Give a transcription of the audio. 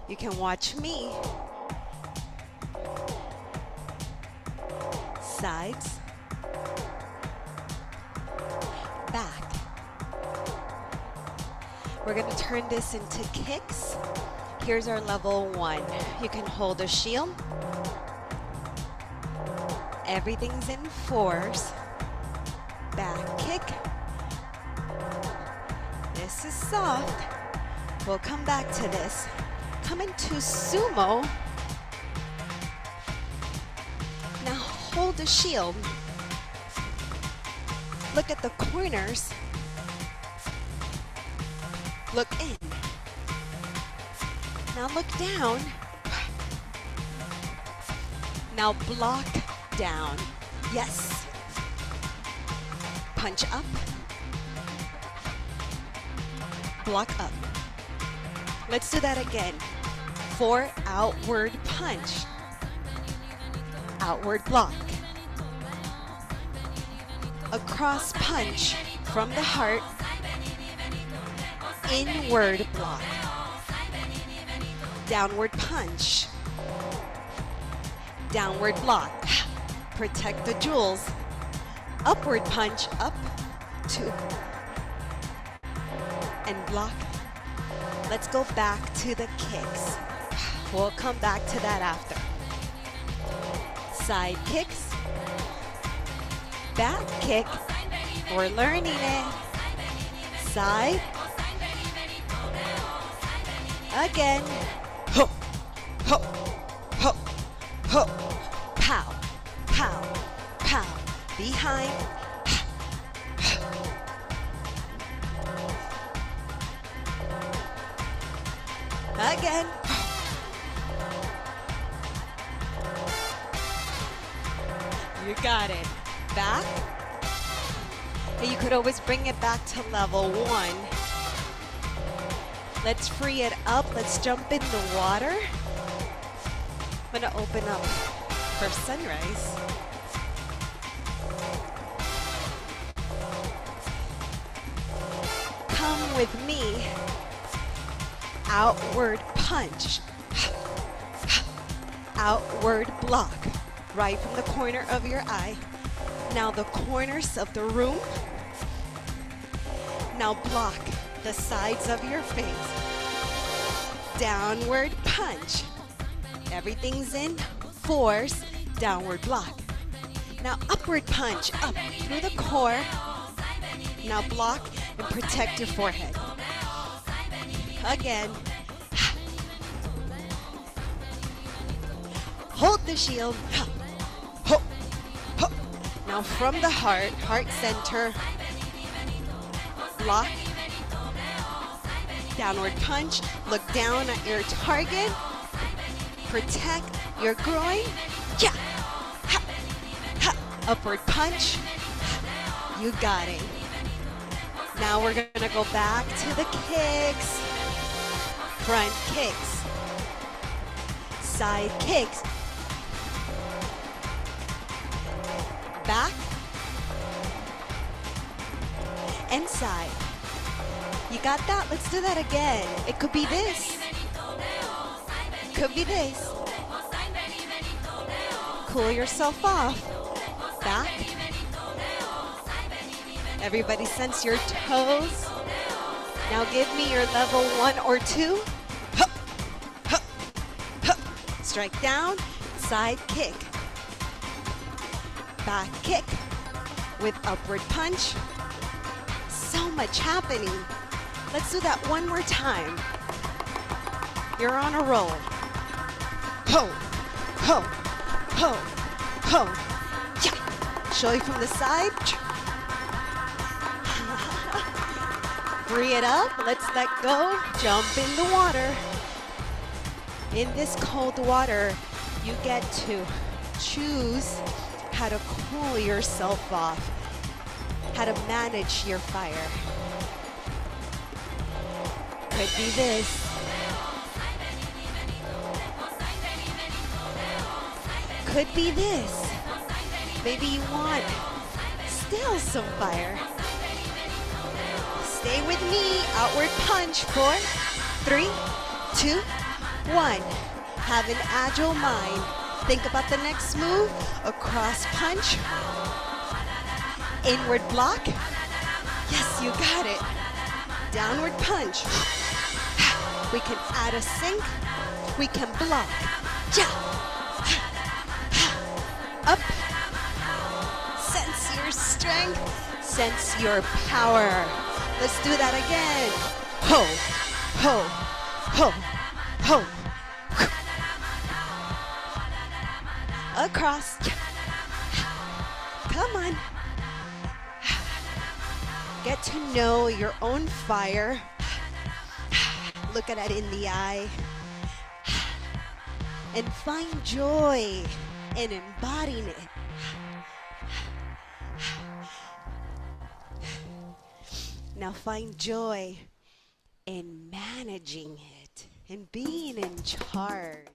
You can watch me. Sides. Back. We're going to turn this into kicks. Here's our level 1. You can hold a shield. Everything's in 4s. Back kick. This is soft. We'll come back to this. Come into sumo. Now hold the shield. Look at the corners. Look in. Now look down. Now block down. Yes. Punch up. Block up. Let's do that again. 4 outward punch. Outward block. A cross punch from the heart. Inward block. Downward punch. Downward block. Protect the jewels. Upward punch, up, 2. And block. Let's go back to the kicks. We'll come back to that after. Side kicks. Back kick. We're learning it. Side. Again. Ho, ho, ho, ho. Pow, pow, pow. Behind. Again. You got it. Back. And you could always bring it back to level 1. Let's free it up. Let's jump in the water. I'm gonna open up for sunrise. Come with me. Outward punch. Outward block. Right from the corner of your eye. Now the corners of the room. Now block the sides of your face. Downward punch. Everything's in 4s. Downward block. Now upward punch up through the core. Now block and protect your forehead. Again. Hold the shield. Ho, ho. Now from the heart, heart center. Block. Downward punch. Look down at your target. Protect your groin. Yeah. Ha, ha. Upward punch. You got it. Now we're gonna go back to the kicks. Front kicks. Side kicks. Back. And side. You got that? Let's do that again. It could be this. Could be this. Cool yourself off. Back. Everybody sense your toes. Now give me your level 1 or 2. Hup, hup, hup. Strike down, side kick. Back kick with upward punch. So much happening. Let's do that one more time. You're on a roll. Ho, ho, ho, ho. Yeah. Show you from the side. Free it up. Let's let go. Jump in the water. In this cold water, you get to choose how to cool yourself off, how to manage your fire. Could be this. Could be this. Maybe you want still some fire. Stay with me. Outward punch. 4, 3, 2, 1. Have an agile mind. Think about the next move. A cross punch. Inward block. Yes, you got it. Downward punch. We can add a sink. We can block. Ja. Up. Sense your strength. Sense your power. Let's do that again. Ho, ho, ho, ho. Across. Come on. Get to know your own fire. Look at it in the eye. And find joy in embodying it. Now find joy in managing it and being in charge.